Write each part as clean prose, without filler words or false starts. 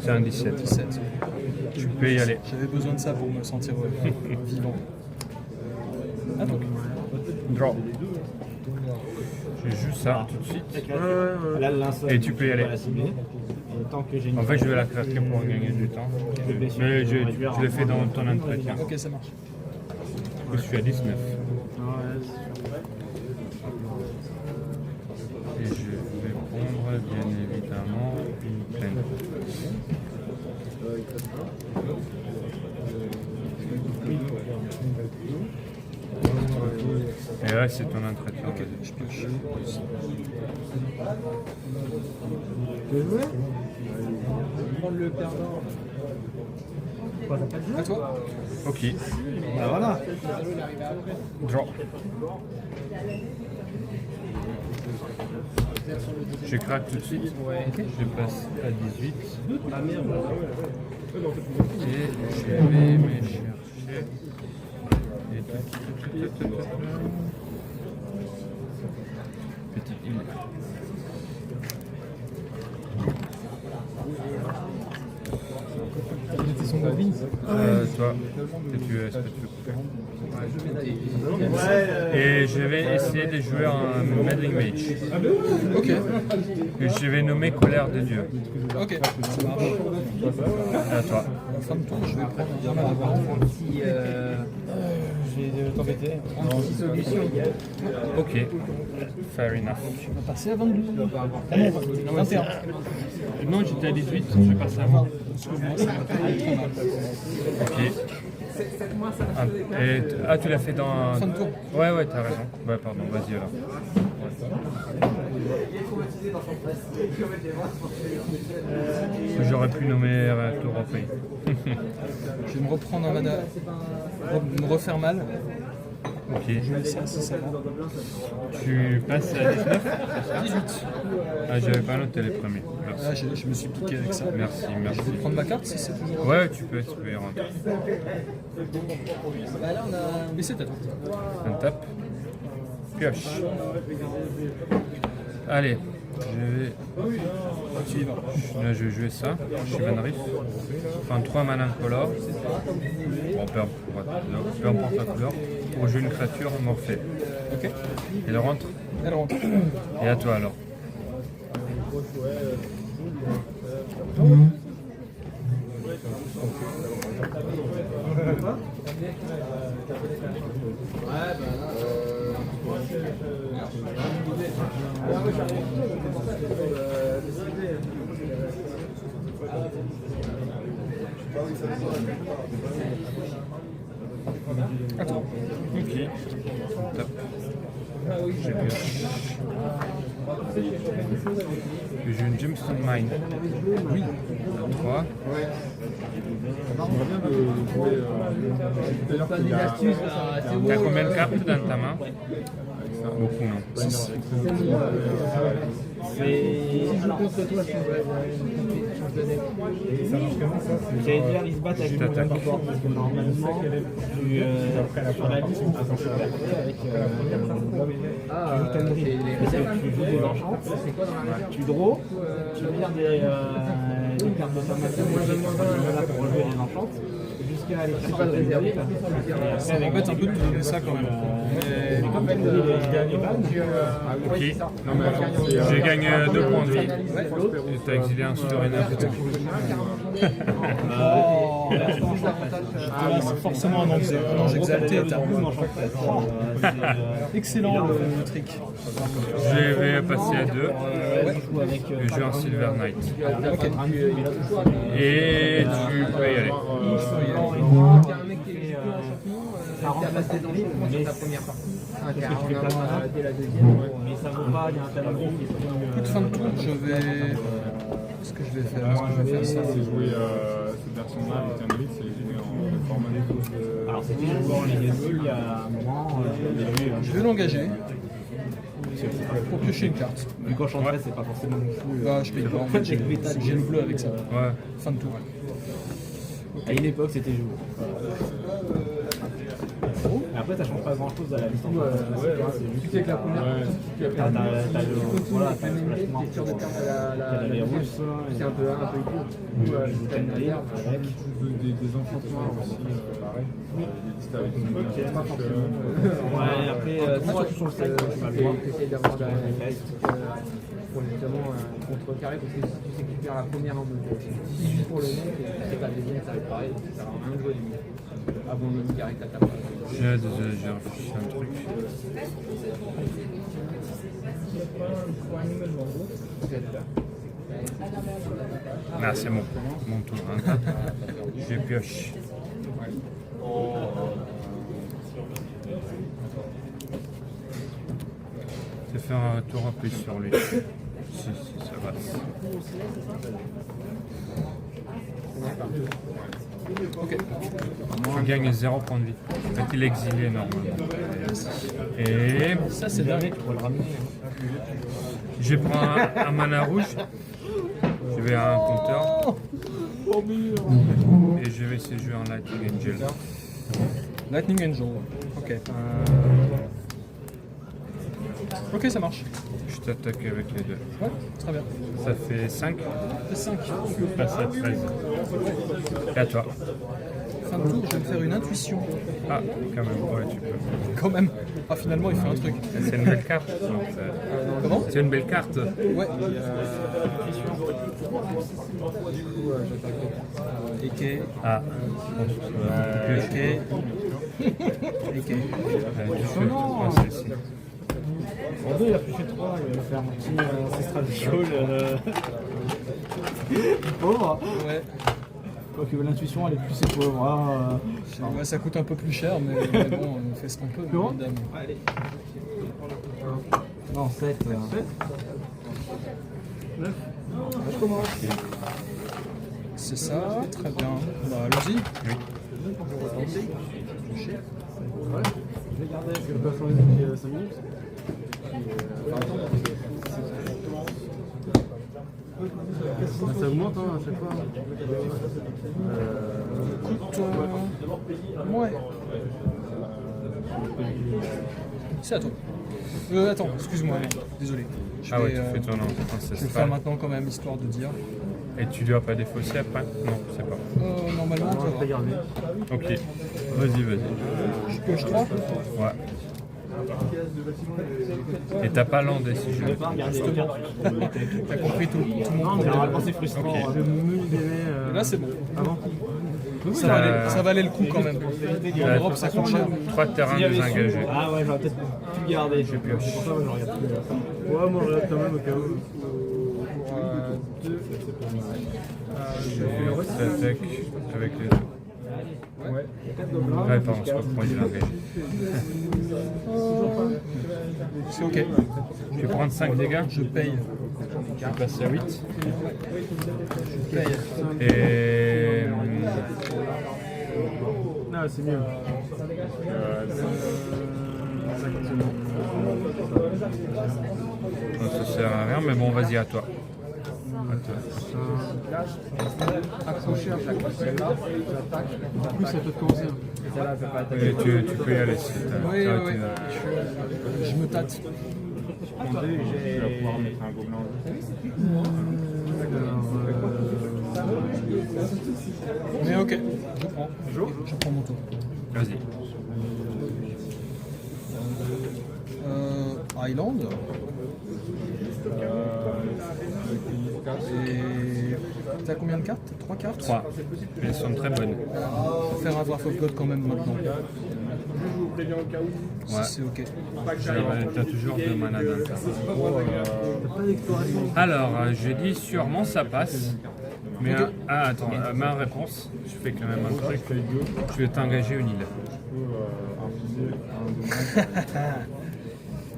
C'est un 17. 17. Tu peux y aller. J'avais besoin de ça pour me sentir vivant. Ah donc. Draw. Je joue ça tout de suite. Là, le linceul, Et tu peux y aller. je vais la cibler. Et tant que j'ai une En fait, je vais la craquer pour gagner du temps. Mais tu le fais dans ton entretien. Ok, ça marche. Je suis à 19. Et je vais prendre, bien évidemment, une plaine. Et là, c'est ton entretien. Ok, je pioche. Prendre le perdant. À toi. Ok. Bah voilà. Draw. Je craque tout de suite. Je passe à 18. Et je vais me chercher. Et petite île. Toi, est-ce que tu veux couper? Et je vais essayer de jouer en Meddling Mage. Ok. Que je vais nommer Colère de Dieu. Ok, ça marche. À toi. En fin de tour, je vais prendre un petit. Je vais t'embêter. Un petit solution. Ok. Fair enough. On va passer à 22. Ah non, 21. Non, j'étais à 18, je vais passer à 20. Ok. Et, tu l'as fait dans... Fin de tour. Ouais, t'as raison. Ouais, pardon, vas-y alors. J'aurais pu nommer Tour Européen. Je vais me reprendre un mana. Me refaire mal. Ok. Je vais ça, si ça va. Tu passes à 19? 18. Ah, j'avais pas noté les premiers. Merci. Ah, je me suis piqué avec ça. Merci. Je vais prendre ma carte si c'est toujours. Ouais, tu peux y rentrer. Mais c'est à toi. Un tape. Pioche. Allez, je vais... Tu y vas. Là, je vais jouer ça. Je suis Van Riff. Enfin, 3 mana incolores. Bon, peu importe la couleur. Pour jouer une créature morphée. Ok. Elle rentre. Elle rentre. Et à toi alors. Attends. Ok. Top. J'ai pioché. J'ai une Gemstone Mine. Oui. 3. T'as combien de cartes dans ta main? Beaucoup, non? J'allais dire, ils se battent avec le rapport parce que normalement, tu sur la liste, tu joues des enchants, tu draws, tu vires des cartes de ta main pour relever les enchants. Jusqu'à aller pas de réserve. Ça m'embête un peu de te donner ça quand même. Ok. Je gagne 2 points de vie. Et t'as exilé un Storyner. C'est forcément un ange exalté. Excellent le trick. Je vais passer à 2. Je joue en Silver Knight. Et tu peux y aller. Ça remplace tes envies sur ta première partie. Parce que tu fais pas de mana dès la deuxième, mais ça vaut pas, il y a un talent qui est plus... Toute fin de tour, je vais... Qu'est-ce que je vais faire? C'est jouer cette version-là avec un élite, c'est jouer en format de... Alors c'était joué en Ligue 2 il y a un moment, Je vais l'engager pour piocher une carte. vu qu'en chanterait c'est pas forcément non plus... Bah, je paye pas, en fait j'ai le bleu avec ça. Ouais. Fin de tour. À une époque c'était joué. Après, ça change pas grand chose à la distance. Tu sais que la première Ouais. T'as le splashement t'es sûr de perdre t'as les rousses, c'est un peu idiot. Du coup, t'as une arrière avec. Des enchantements aussi, pareil. Des listes avec une Pas forcément. Ouais, après, moi, sur le set, tu vas le voir. T'essayes d'avoir la pour justement contrecarrer, parce que si tu sais que tu perds la première en deux, si juste pour le mec, et tu sais que la deuxième ça va être pareil, ça sert à rien de jouer du coup. Avant de me carrer ta table. Désolé, j'ai réfléchi à un truc. Ah, c'est bon. Mon tour. Hein. Je pioche. Je vais faire un tour en plus sur lui. Si, ça passe. Ok. Je gagne 0 points de vie. En fait, il est exilé normalement. Et Ça c'est dingue. Tu pourrais le ramener. je prends un mana rouge. Je vais à un compteur. Et je vais essayer de jouer un Lightning Angel. Lightning Angel. Ok. Ok, ça marche. Je t'attaque avec les deux. Ouais, très bien. Ça fait 5. C'est 5. Je passe à 13. Et à toi. Fin de tour, je vais me faire une intuition. Ah, quand même, ouais, tu peux. Quand même. Ah, finalement, il fait un truc. C'est une belle carte. Non, Comment? c'est une belle carte. Ouais. Eke. Ah. Eke. Eke. Tu fais 3 celle-ci. En deux, il a plus fait 3, il va faire un petit ancestral show. Pauvre. Ouais. Quoique l'intuition, elle est plus c'est pauvre. Ouais, ça coûte un peu plus cher, mais bon, on fait ce qu'on peut. Comment madame. Non, 7. 9. Je commence. C'est ça, très bien. Bah, allons-y. Oui. Ouais. Je vais garder parce que je peux faire les 5 minutes. Ça augmente hein, à chaque fois. Écoute, ouais. C'est à toi. Attends, excuse-moi, désolé. Ah ouais, tu vais, fais ton je vais le faire ancestral. maintenant quand même, histoire de dire. Et tu dois pas défausser après? Non, c'est pas. Normalement, ça va. Regarder. Ok. Vas-y. Je pioche 3. Ouais. Et t'as pas landé si je veux. T'as compris tout mon Non, mais problème. normalement c'est frustrant. Ok. Je me libérer Là, c'est bon. avant. Ça valait le coup quand même. En Europe, ça coûte cher. 3 terrains désengagés. Ah ouais, j'aurais peut-être pu garder. Je pioche. C'est pour ça que je regarde plus. Ouais, moi je regarde quand même au cas où. Je t'attaque avec les deux. Ouais, pardon, c'est pas pour moi, il est engagé. C'est ok. Je vais prendre 5 dégâts. Je paye. Je vais passer à 8. Je paye. Et. Non, c'est mieux. Ça sert à rien, mais bon, vas-y, à toi. À toi. Accroché à chaque fois. Celle-là, j'attaque. En plus, ça peut commencer. Et tu peux y aller si t'as. Oui, t'as- oui. Je me tâte. En deux, Tu vas pouvoir mettre un gobelin. Mais ok, je prends. Je prends mon tour. Vas-y. Island. Et t'as combien de cartes? 3 cartes? 3. Elles sont très bonnes. On va faire un Wrath of God quand même maintenant. Si Ouais. c'est ok. T'as toujours 2 mana d'un tas. Alors, je dis sûrement ça passe. Mais attends, ma réponse, je fais quand même un truc. Je vais t'engager une île.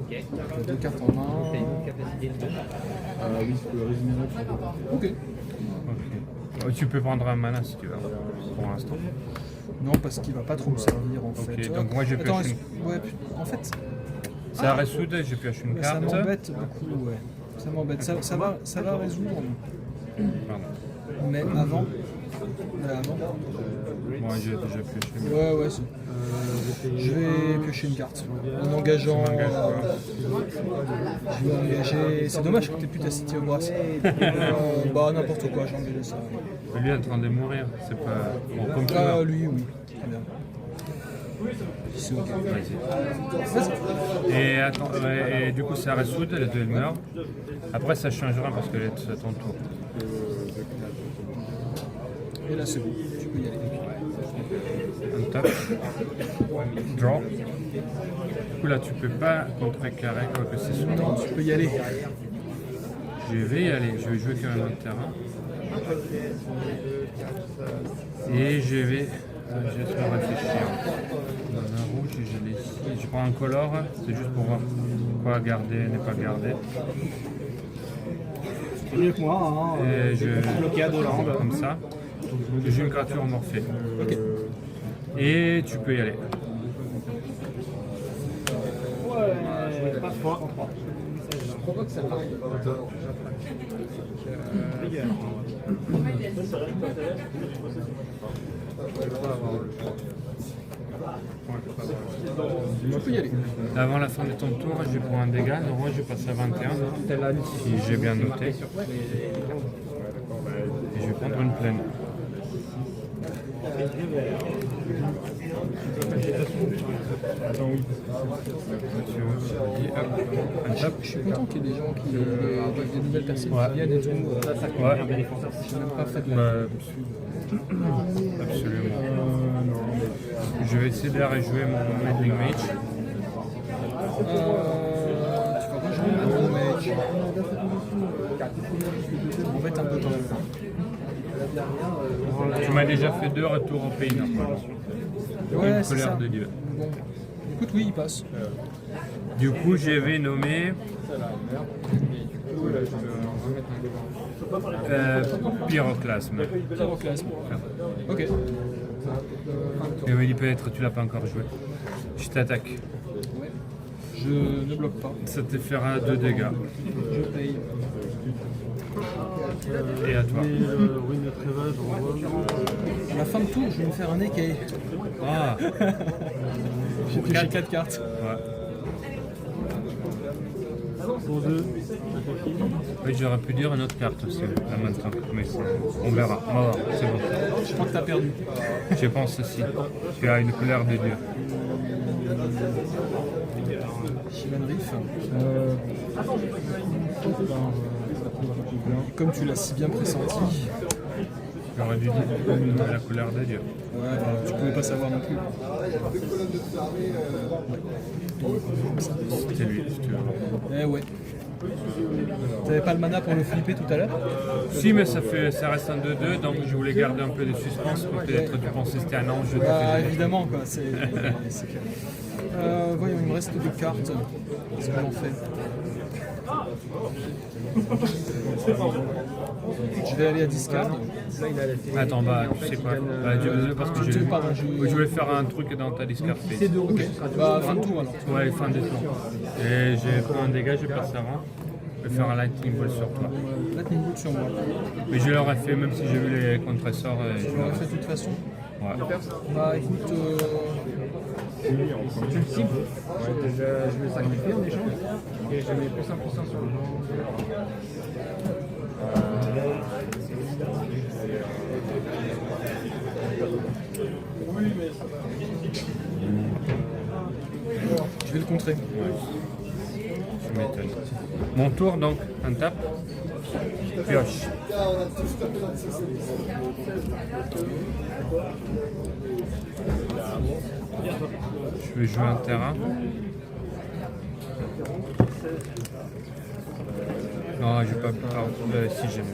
J'ai 2 cartes en main. oui, je peux résumer là. Ok. Ok. Tu peux prendre un mana si tu veux, pour l'instant. Non, parce qu'il va pas trop me servir en fait. donc moi, je pioche Attends, une- ouais, en fait, Ça résout, je pioche une ça carte. m'embête beaucoup, ouais. Ça m'embête. Ça va résoudre. Pardon. Mais avant, Non. Bon, j'ai déjà pioché. Ouais, je vais piocher une carte. En engageant. Je vais engager. C'est dommage que tu plus ta City of Brass. Bah, n'importe quoi, j'ai engagé ça. Lui est en train de mourir, c'est pas. Bon, comme tu Ah, veux. lui, oui. Très bien. C'est ok. Vas-y. Et attends, et du coup, ça ressoute, les deux meurent. Après, ça changera parce que c'est à ton tour. Et là, c'est bon. Tu peux y aller. Un top. Draw. Du coup, là, tu peux pas contrecarrer quoi que ce soit. Non, tu peux y aller. Je vais y aller, je vais jouer quand même un terrain. Et je vais me réfléchir. Dans un rouge, je l'ai ici. Je prends un color, c'est juste pour voir quoi garder, ne pas garder. C'est mieux que moi, hein. Et je Bloqué à 2 landes. comme ça. J'ai une créature morphée. Et tu peux y aller. Ouais, pas froid. Je crois que ça part. Tu peux y aller. Avant la fin de ton tour, je prends un dégât. Normalement, je passe à 21. Si j'ai bien noté. Et je vais prendre une plaine. Un top. Je suis content qu'il y ait des gens des nouvelles personnes qui viennent et tout. Ouais. J'ai même pas fait de Absolument. Je vais essayer de rejouer mon Meddling Mage. tu vas rejouer le mage. On va être un peu quand même. Tu m'as déjà fait 2 retours au pays normalement. Ouais, Une c'est ça. colère de Dieu. Bon. Écoute, oui, il passe. Du coup, je vais nommer Pyroclasme. Pyroclasme. Ok. Et oui, peut-être tu l'as pas encore joué. Je t'attaque. Je ne bloque pas. Ça te fera 2 dégâts. Je paye. Et à toi. À la fin de tour, je vais me faire un écaille. Ah, J'ai pioché 4 cartes. ouais. Oui, j'aurais pu dire une autre carte aussi, là maintenant. Mais on verra. On va voir, c'est bon. Je crois que t'as perdu. Je pense aussi. Tu as une colère de Dieu. Shivan Reef. Comme tu l'as si bien pressenti. J'aurais dû dire la colère de Dieu. Ouais, bah, tu pouvais pas savoir non plus. C'était lui, si tu veux. Eh ouais. T'avais pas le mana pour le flipper tout à l'heure? Si, mais ça reste un 2-2, donc je voulais garder un peu de suspense. Peut-être tu pensais que c'était un ange. Bah évidemment quoi, c'est clair. Voyons, il me reste 2 cartes. Qu'est-ce que j'en fais? Je vais aller à discard. Attends, bah, tu sais quoi, parce que Pardon, je voulais faire un truc dans ta discard phase. C'est 2 rouges. Bah fin de tour alors. Ouais, fin de tour. Et j'ai pris un dégât, je passe avant. Je vais faire un lightning ball sur toi. Lightning bolt sur moi. Mais je l'aurais fait même si j'ai vu les contre-sorts. Je l'aurais fait de toute façon. Ouais. Bah écoute, Tu le cibles. Je vais le sacrifier en échange. Et je mets plus 1 sur le je vais le contrer. Tu m'étonnes. Mon tour donc, un tap. Pioche. Je vais jouer un terrain. Non, j'ai pas. Si j'aime.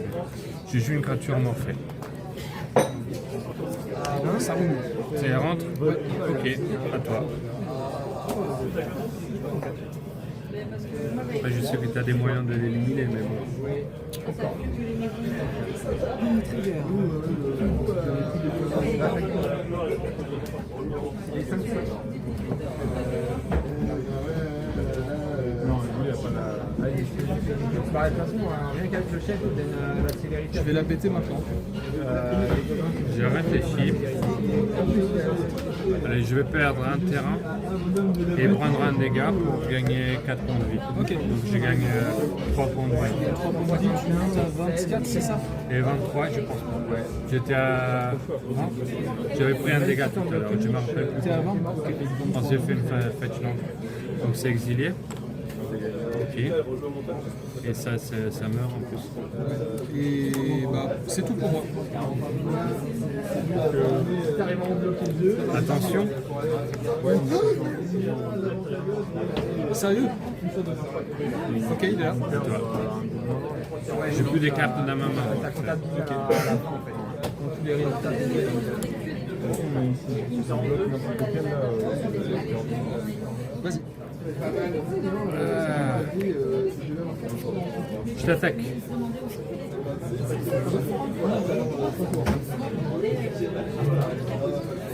Je joue une créature morphée. Ça roule. Ça rentre? Ok, à toi. Après, je sais que tu as des moyens de l'éliminer, mais bon. Non, lui, il a pas la. Bah, de toute façon, rien qu'avec le chef, il donne la célérité. Je vais la péter maintenant. J'ai réfléchi. Allez, je vais perdre un terrain et prendre un dégât pour gagner 4 points de vie. Ok. Donc je gagne 3 points de vie. 3 points de vie, tu montes à 24, c'est ça? Et 23, je pense pas. Ouais. J'étais à 20. J'avais pris un dégât tout à l'heure, je me rappelle plus. T'es à 20? Ok. On s'est fait une fetch longue. Donc c'est exilé. Ok. Et ça meurt en plus. Et bah, c'est tout pour moi. Attention. Sérieux? Ok, il est là. J'ai plus des cartes dans ma main. Ça comptabilise à la fin, en fait. Quand tous les résultats sont Vas-y. Je t'attaque.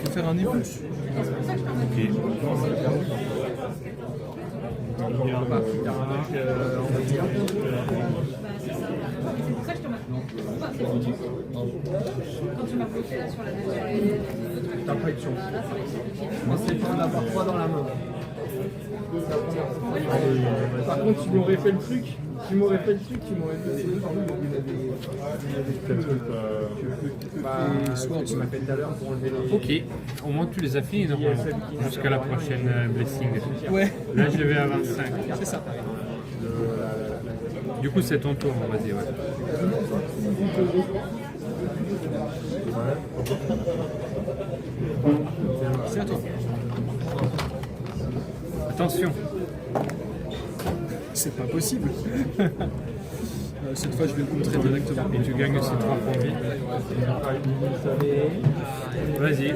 Faut faire un impulse. Ok. on va dire. T'as pas eu de chance. Moi, c'est le temps d'avoir 3 dans la main. Par contre, tu m'aurais fait le truc. Tu m'aurais fait le truc, tu m'aurais fait le truc. Tu m'as fait tout à l'heure pour enlever les. Ok. Au moins tu les as finis normalement. Jusqu'à la prochaine blessing. Ouais, Là je vais à 25. c'est ça. Du coup c'est ton tour, vas-y. Ouais. C'est à toi. Attention. C'est pas possible. Cette fois, je vais le contrer directement. Et tu gagnes aussi 3 points de vie. Vas-y.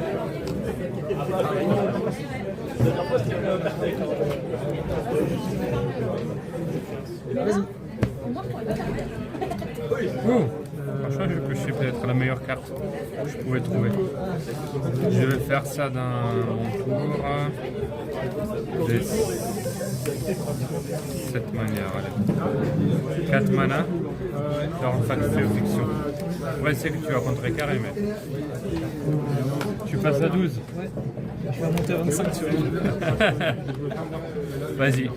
Vas-y. Oh. Franchement, je peux peut-être la meilleure carte que je pouvais trouver. Je vais faire ça dans mon tour de cette manière. Allez. 4 mana. Alors, en fait, tu fais fiction. Ouais, c'est que tu vas contrecarrer, mais. Tu passes à 12. Ouais. Je vais monter à 25 sur lui. Vas-y.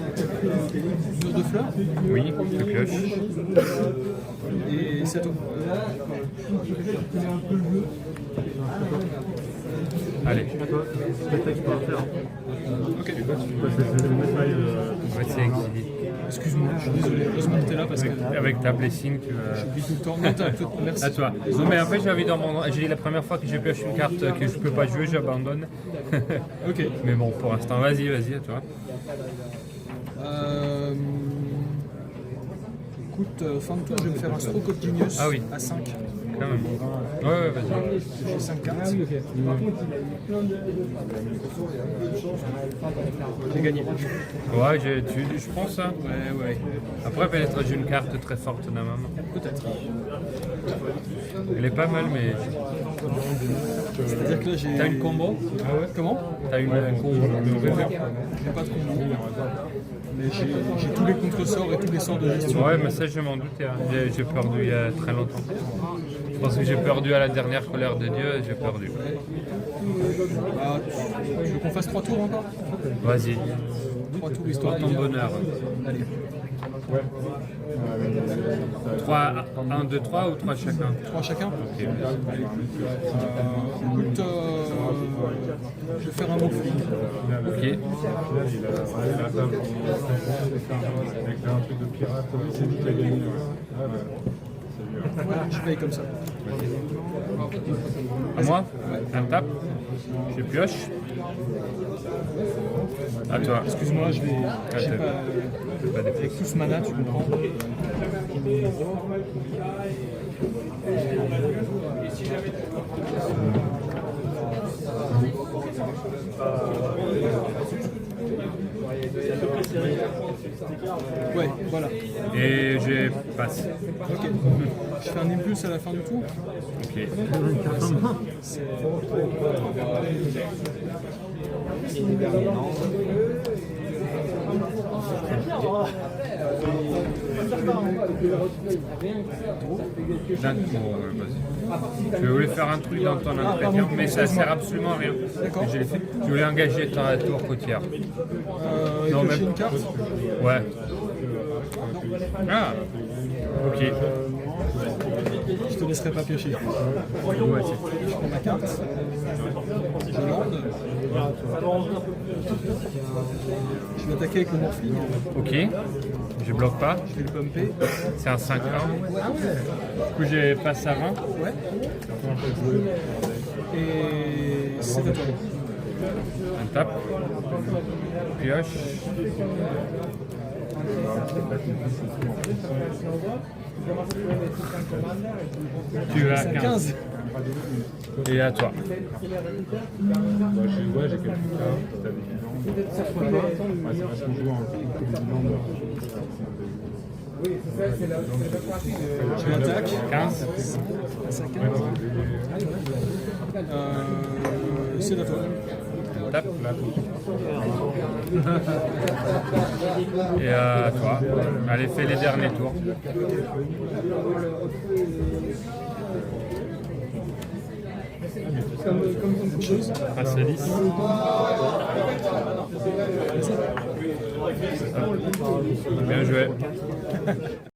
Mur de fleurs. Oui, tu pioches. Et c'est à toi. Allez. Ok. Ouais, c'est exilé. Excuse-moi, je suis désolé. Heureusement que t'es là parce que Avec ta blessing, tu vas. j'oublie tout le temps. Non, t'as tout. Merci. À toi. Non, mais en fait, j'avais dans mon. J'ai la première fois que j'ai pioché une carte que je peux pas jouer, j'abandonne. Ok. Mais bon, pour l'instant, vas-y, à toi. Écoute, fin de tour, je vais me faire un Stroke of Genius Ah oui. à 5. Quand même. Ouais, vas-y. J'ai 5 cartes. J'ai gagné. Ouais, je pense. Hein. Ouais. Après, peut-être j'ai une carte très forte dans ma main. Peut-être. Elle est pas mal, mais. C'est-à-dire que là, j'ai. T'as une combo? Ah ouais. Comment? T'as une combo de réserve? J'ai pas de combo. Mais j'ai tous les contre-sorts et tous les sorts de gestion. Ouais, mais ça, je m'en doutais. Hein. J'ai perdu il y a très longtemps. Je pense que j'ai perdu à la dernière colère de Dieu et j'ai perdu. Bah, tu veux qu'on fasse 3 tours encore? Vas-y. 3 tours histoire Pour ton bonheur. Allez. 3, 1, 2, 3 ou 3 chacun? 3 chacun. Ok. Écoute, je vais faire un mot flic. Ok. Avec un truc de pirate, c'est lui qui a gagné. Je paye comme ça. À moi? Un tape. Je pioche. À toi. Excuse-moi, j'ai t'as- pas. Pas des Avec tout ce mana, tu comprends. Ouais, voilà. Et je passe. Ok. Je fais un impulse à la fin du tour. Ok. C'est Et les derniers, non. Tu voulais faire un truc dans ton ingrédient, mais ça sert absolument à rien. D'accord. Je l'ai fait. Tu voulais engager ta tour côtière. et Non, piocher même- une carte. Ouais. Ah. Ok. Je te laisserai pas piocher. Ouais, c'est- Je prends ma carte. Je lande. Je vais attaquer avec le morphine. Ok. Je bloque pas. Je vais le pumper. C'est un 5-1. Du coup, j'ai passe à 20. Ouais. Et c'est à toi. On tape. Pioche. Tu as C'est 15. 15. Et à toi. Ouais, j'ai quelques cartes, t'as des bilans. Ouais, c'est vachement jouant, hein. Que des bilans. Je l'attaque. 15. C'est à 15. C'est à toi. On tape. Et à toi. Allez, fais les derniers tours. Passe à 10. Bien joué.